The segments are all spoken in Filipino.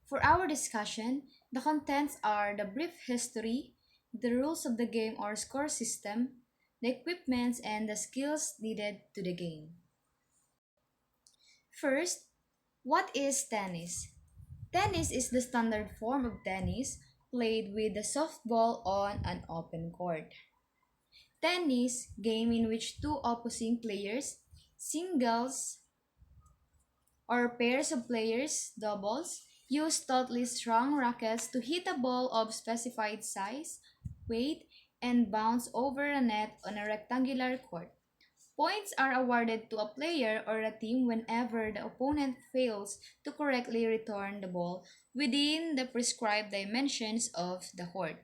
For our discussion, the contents are the brief history, the rules of the game or score system, the equipments, and the skills needed to the game. First, what is tennis? Tennis is the standard form of tennis played with the softball on an open court. Tennis, game in which two opposing players, singles or pairs of players, doubles, use totally strong rackets to hit a ball of specified size, weight, and bounce over a net on a rectangular court. Points are awarded to a player or a team whenever the opponent fails to correctly return the ball within the prescribed dimensions of the court.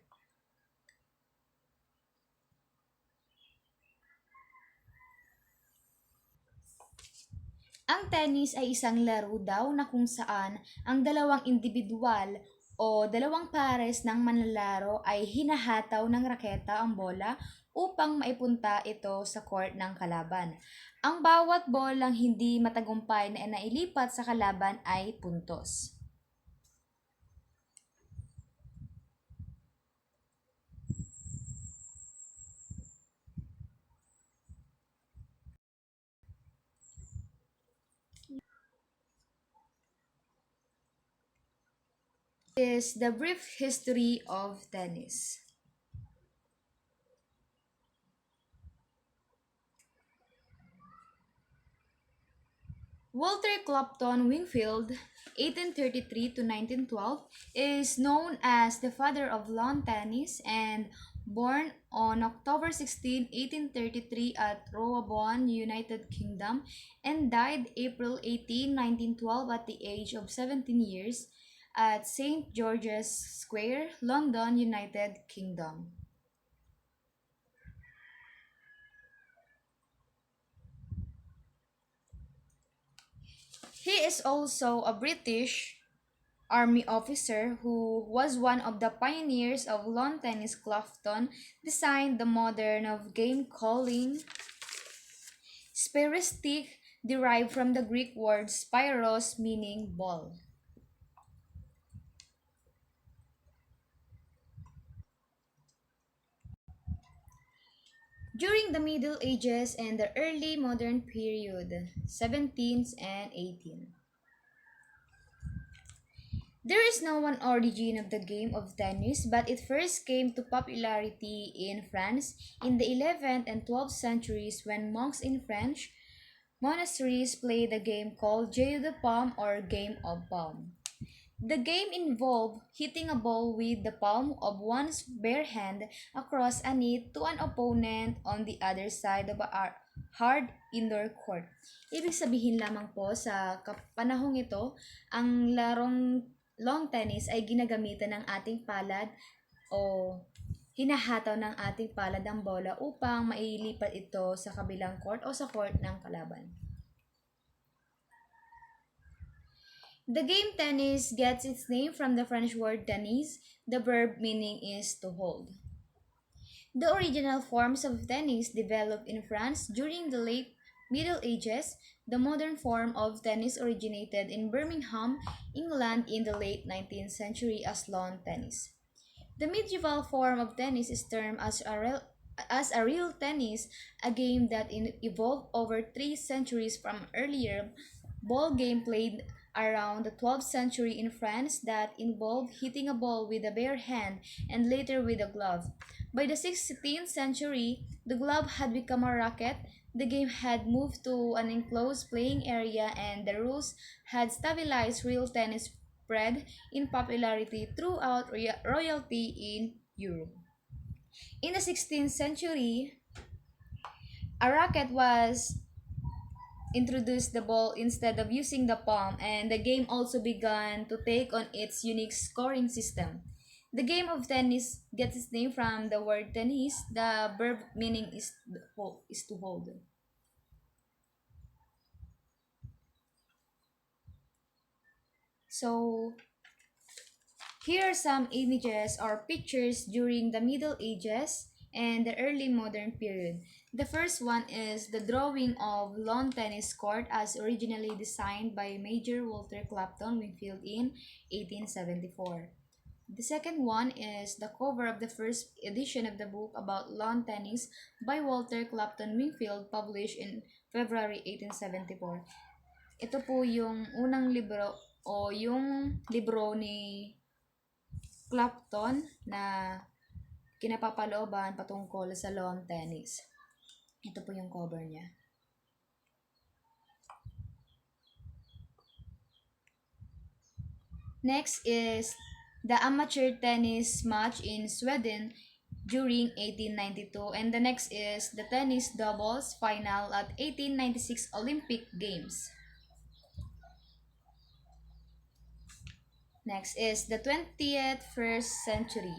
Ang tennis ay isang laro daw na kung saan ang dalawang individual o dalawang pares ng manlalaro ay hinahataw ng raketa ang bola upang maipunta ito sa court ng kalaban. Ang bawat bolang hindi matagumpay na nailipat sa kalaban ay puntos. Is the brief history of tennis. Walter Clopton Wingfield, 1833 to 1912, is known as the father of lawn tennis and born on October 16, 1833 at Roebourne, United Kingdom, and died April 18, 1912 at the age of 17 years at St. George's Square, London, United Kingdom. He is also a British Army officer who was one of the pioneers of lawn tennis. Clopton designed the modern of game calling spheristic, derived from the Greek word spyros meaning ball. During the Middle Ages and the early modern period, 17th and 18th. There is no one origin of the game of tennis, but it first came to popularity in France in the 11th and 12th centuries when monks in French monasteries played a game called Jeu de Paume or Game of Palm. The game involved hitting a ball with the palm of one's bare hand across a net to an opponent on the other side of a hard indoor court. Ibig sabihin lamang po sa panahong ito, ang larong lawn tennis ay ginagamitan ng ating palad o hinahataw ng ating palad ang bola upang mailipat ito sa kabilang court o sa court ng kalaban. The game tennis gets its name from the French word tennis. The verb meaning is to hold. The original forms of tennis developed in France during the late Middle Ages. The modern form of tennis originated in Birmingham, England in the late 19th century as lawn tennis. The medieval form of tennis is termed as a real tennis, a game that evolved over 3 centuries from earlier ball game played around the 12th century in France that involved hitting a ball with a bare hand and later with a glove. By the 16th century, the glove had become a racket, the game had moved to an enclosed playing area, and the rules had stabilized. Real tennis spread in popularity throughout royalty in Europe. In the 16th century, a racket was introduced the ball instead of using the palm, and the game also began to take on its unique scoring system. The game of tennis gets its name from the word tennis. The verb meaning is to hold. So, here are some images or pictures during the Middle Ages and the early modern period. The first one is the drawing of lawn tennis court as originally designed by Major Walter Clapton Wingfield in 1874. The second one is the cover of the first edition of the book about lawn tennis by Walter Clapton Wingfield published in February 1874. Ito po yung unang libro o yung libro ni Clapton na kinapapalooban patungkol sa lawn tennis. Ito po yung cover niya. Next is the amateur tennis match in Sweden during 1892, and the next is the tennis doubles final at 1896 Olympic Games. Next is the 20th first century.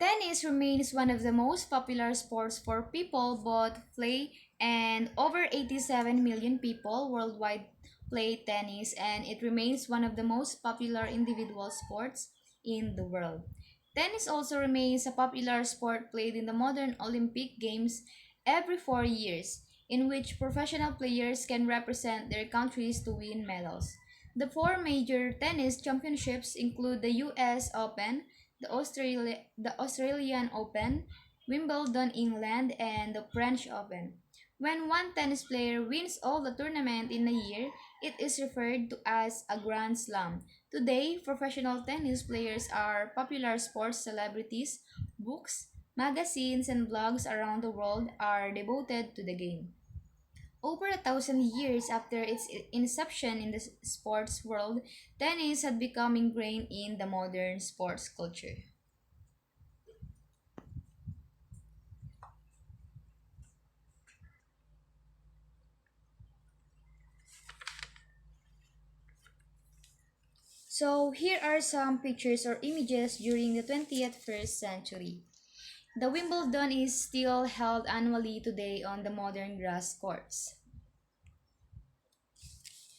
Tennis remains one of the most popular sports for people both play, and over 87 million people worldwide play tennis, and it remains one of the most popular individual sports in the world. Tennis also remains a popular sport played in the modern Olympic Games every 4 years, in which professional players can represent their countries to win medals. The four major tennis championships include the US Open, the Australian Open, Wimbledon, England, and the French Open. When one tennis player wins all the tournament in a year, it is referred to as a Grand Slam. Today, professional tennis players are popular sports celebrities. Books, magazines, and blogs around the world are devoted to the game. Over 1,000 years after its inception in the sports world, tennis had become ingrained in the modern sports culture. So here are some pictures or images during the 20th first century. The Wimbledon is still held annually today on the modern grass courts.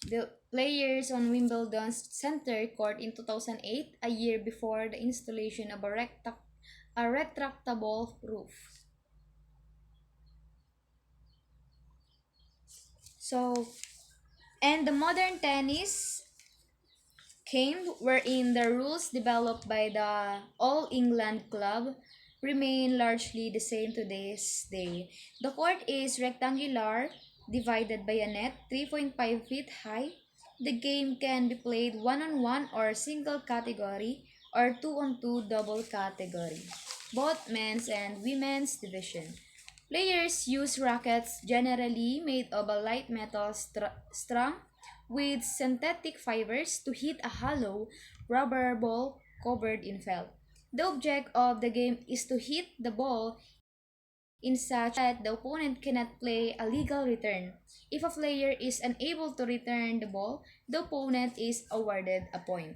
The players on Wimbledon's center court in 2008, a year before the installation of a retractable roof. So, and the modern tennis came wherein the rules developed by the All England Club remain largely the same to this day. The court is rectangular, divided by a net 3.5 feet high. The game can be played one-on-one or single category or two-on-two double category, both men's and women's division. Players use rackets generally made of a light metal strung with synthetic fibers to hit a hollow rubber ball covered in felt. The object of the game is to hit the ball in such that the opponent cannot play a legal return. If a player is unable to return the ball, the opponent is awarded a point.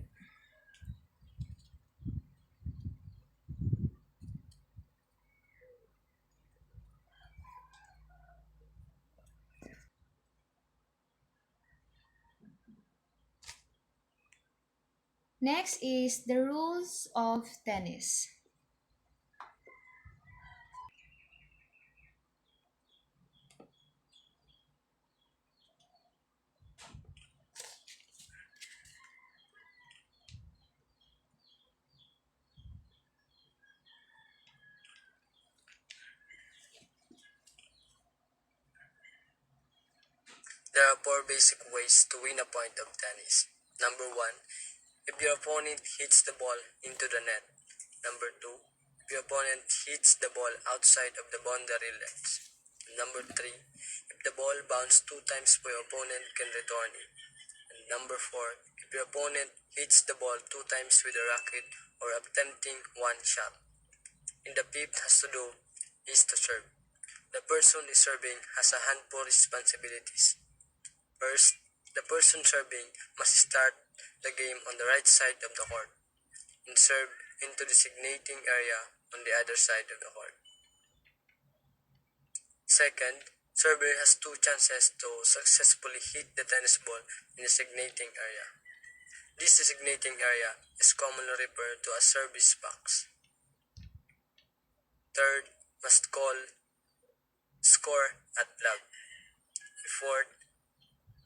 Next is the rules of tennis. There are four basic ways to win a point of tennis. Number one, if your opponent hits the ball into the net. Number two, if your opponent hits the ball outside of the boundary lines. Number three, if the ball bounces two times per opponent can return it. And number four, if your opponent hits the ball two times with a racket or attempting one shot. And the fifth has to do is to serve. The person is serving has a handful of responsibilities. First, the person serving must start the game on the right side of the court and serve into the designating area on the other side of the court. Second, Server has two chances to successfully hit the tennis ball in a designating area. This designating area is commonly referred to as service box. Third, must call score at love. Fourth,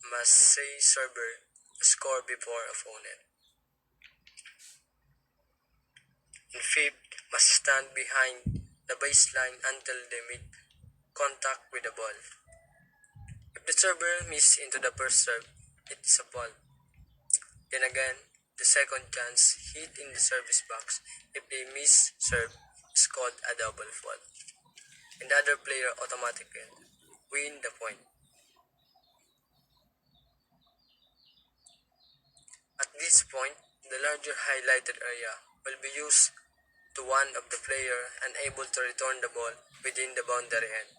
must say server score before opponent. And fifth, must stand behind the baseline until they make contact with the ball. If the server misses into the first serve, it is a ball. Then again, the second chance hit in the service box. If they miss serve, is called a double fault. And the other player automatically win the point. At this point, the larger highlighted area will be used to one of the player unable to return the ball within the boundary end.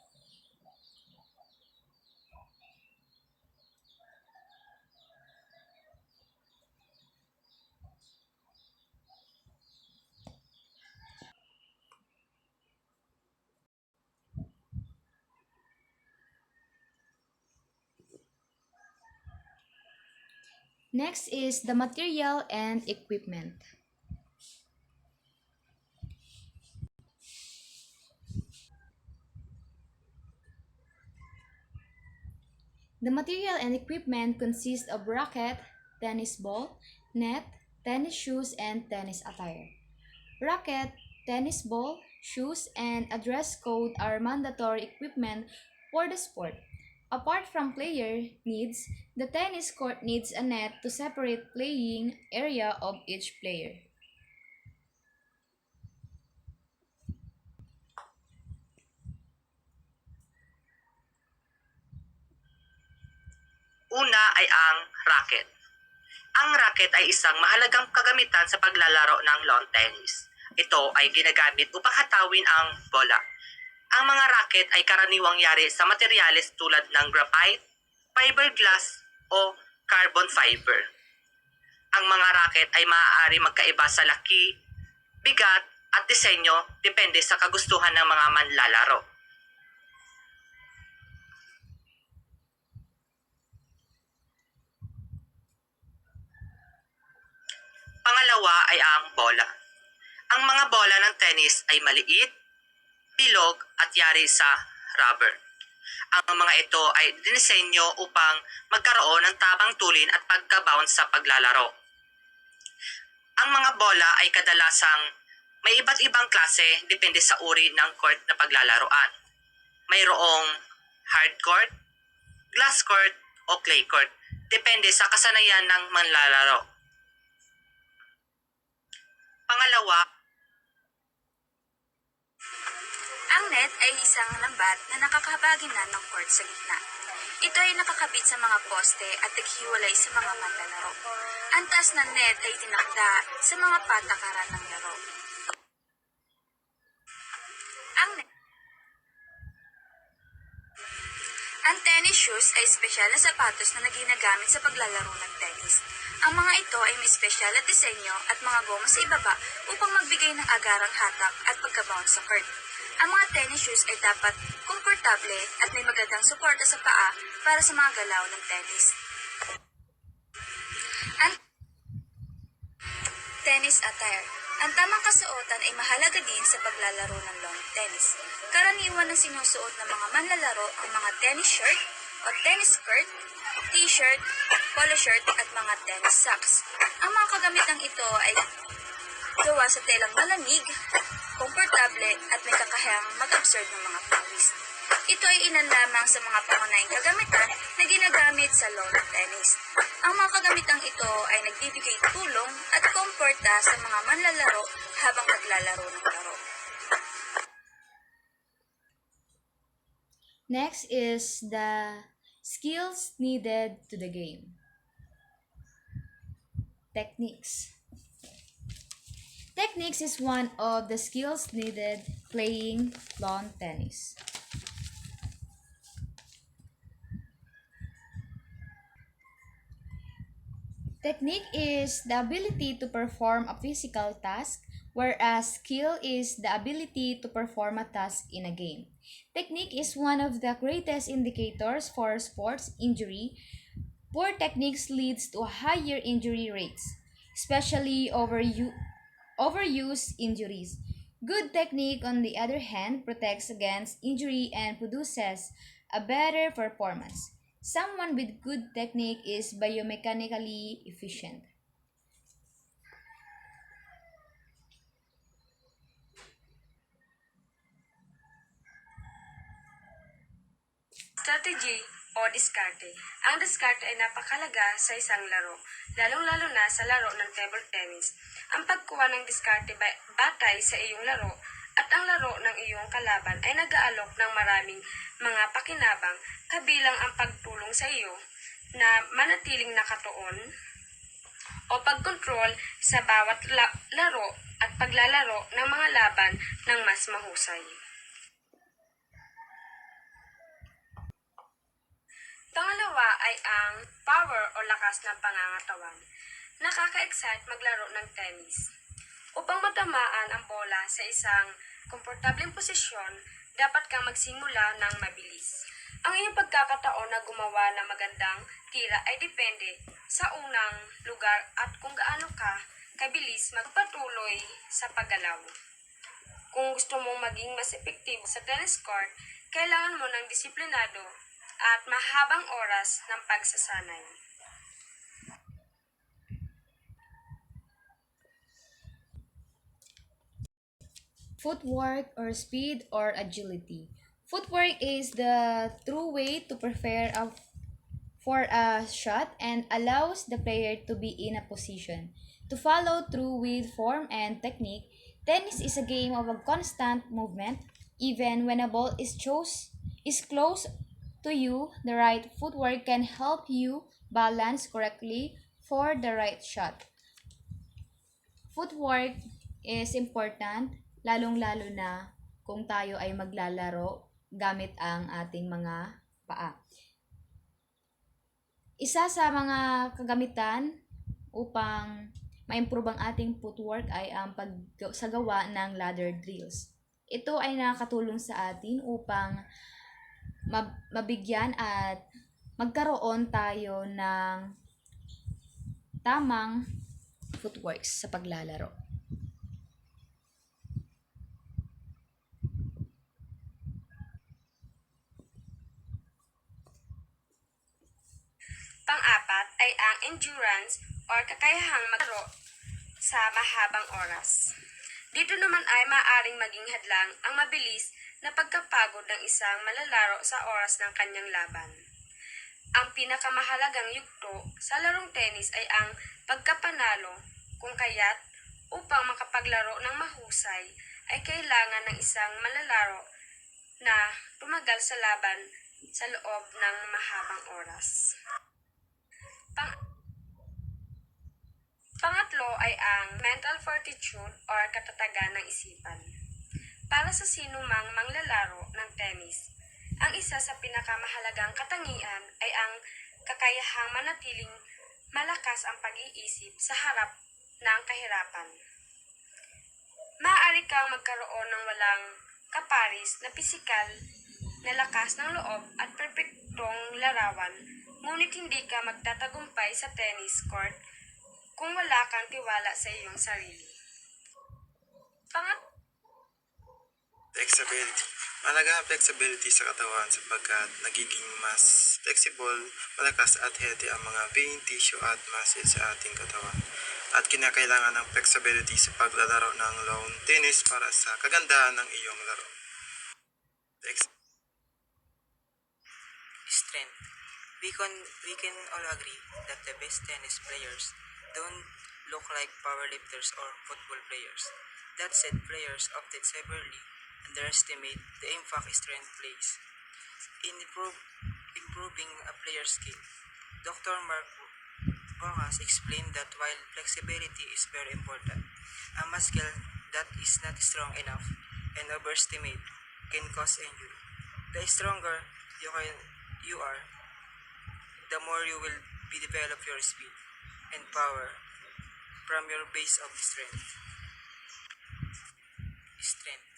Next is the material and equipment. The material and equipment consist of racket, tennis ball, net, tennis shoes, and tennis attire. Racket, tennis ball, shoes, and a dress code are mandatory equipment for the sport. Apart from player needs, the tennis court needs a net to separate playing area of each player. Una ay ang racket. Ang racket ay isang mahalagang kagamitan sa paglalaro ng lawn tennis. Ito ay ginagamit upang hatawin ang bola. Ang mga racket ay karaniwang yari sa materyales tulad ng graphite, fiberglass o carbon fiber. Ang mga racket ay maaari magkaiba sa laki, bigat at disenyo depende sa kagustuhan ng mga manlalaro. Pangalawa ay ang bola. Ang mga bola ng tennis ay maliit, bilog at yari sa rubber. Ang mga ito ay dinisenyo upang magkaroon ng tabang tulin at pagka-bounce sa paglalaro. Ang mga bola ay kadalasang may iba't ibang klase depende sa uri ng court na paglalaroan. Mayroong hard court, glass court o clay court. Depende sa kasanayan ng manlalaro. Pangalawa, ang net ay isang lambat na nakakahabaginan ng court sa gitna. Ito ay nakakabit sa mga poste at naghiwalay sa mga manlalaro. Ang taas ng net ay tinakda sa mga patakaran ng laro. Ang tennis shoes ay espesyal na sapatos na ginagamit sa paglalaro ng tennis. Ang mga ito ay may espesyal na disenyo at mga goma sa ibaba upang magbigay ng agarang hatak at pagka-bounce sa court. Ang mga tennis shoes ay dapat komportable at may magandang suporta sa paa para sa mga galaw ng tennis. Ang tennis attire. Ang tamang kasuotan ay mahalaga din sa paglalaro ng lawn tennis. Karaniwan na sinusuot ng mga manlalaro ang mga tennis shirt o tennis skirt, t-shirt, polo shirt at mga tennis socks. Ang mga kagamitang ito ay gawa sa telang malamig, komportable at may kakayahang mag-absorb ng mga pawis. Ito ay ilan lamang sa mga pangunahing kagamitan na ginagamit sa lawn tennis. Ang mga kagamitang ito ay nagbibigay tulong at komporta sa mga manlalaro habang naglalaro ng laro. Next is the skills needed to the game. Techniques. Techniques is one of the skills needed playing lawn tennis. Technique is the ability to perform a physical task whereas skill is the ability to perform a task in a game. Technique is one of the greatest indicators for sports injury. Poor techniques leads to higher injury rates, especially overuse injuries. Good technique, on the other hand, protects against injury and produces a better performance. Someone with good technique is biomechanically efficient. Strategy o diskarte. Ang diskarte ay napakalaga sa isang laro, lalong-lalo na sa laro ng table tennis. Ang pagkuha ng diskarte batay sa iyong laro at ang laro ng iyong kalaban ay nag-aalok ng maraming mga pakinabang kabilang ang pagtulong sa iyo na manatiling nakatuon o pagkontrol sa bawat laro at paglalaro ng mga laban ng mas mahusay. Pangalawa ay ang power o lakas ng pangangatawan. Nakaka-excite maglaro ng tennis. Upang matamaan ang bola sa isang komportableng posisyon, dapat kang magsimula ng mabilis. Ang iyong pagkakataon na gumawa ng magandang tira ay depende sa unang lugar at kung gaano ka kabilis magpatuloy sa paggalaw. Kung gusto mong maging mas epektibo sa tennis court, kailangan mo ng disiplinado at mahabang oras ng pagsasanay. Footwork or speed or agility. Footwork is the true way to prepare for a shot and allows the player to be in a position to follow through with form and technique. Tennis is a game of a constant movement. Even when a ball is close to you, the right footwork can help you balance correctly for the right shot. Footwork is important, lalong-lalo na kung tayo ay maglalaro gamit ang ating mga paa. Isa sa mga kagamitan upang ma-improve ang ating footwork ay ang pagsagawa ng ladder drills. Ito ay nakakatulong sa atin upang mabigyan at magkaroon tayo ng tamang footworks sa paglalaro. Pang-apat ay ang endurance or kakayahang maglaro sa mahabang oras. Dito naman ay maaaring maging hadlang ang mabilis na pagkapagod ng isang malalaro sa oras ng kanyang laban. Ang pinakamahalagang yugto sa larong tennis ay ang pagkapanalo, kung kaya't upang makapaglaro ng mahusay ay kailangan ng isang malalaro na tumagal sa laban sa loob ng mahabang oras. Pangatlo ay ang mental fortitude or katatagan ng isipan. Para sa sino mang manglalaro ng tennis, ang isa sa pinakamahalagang katangian ay ang kakayahang manatiling malakas ang pag-iisip sa harap ng kahirapan. Maaari kang magkaroon ng walang kaparis na pisikal na lakas ng loob at perpektong larawan, ngunit hindi ka magtatagumpay sa tennis court kung wala kang tiwala sa iyong sarili. Flexibility. Mahalaga ang flexibility sa katawan sapagkat nagiging mas flexible, malakas at healthy ang mga vein, tissue at muscle sa ating katawan. At kinakailangan ng flexibility sa paglalaro ng lawn tennis para sa kagandahan ng iyong laro. Strength. We can all agree that the best tennis players don't look like powerlifters or football players. That said, players often severely underestimate the impact strength plays in improving a player's skill. Dr. Mark Bokas explained that while flexibility is very important, a muscle that is not strong enough and overestimate can cause injury. The stronger you are, the more you will develop your speed and power from your base of strength. strength.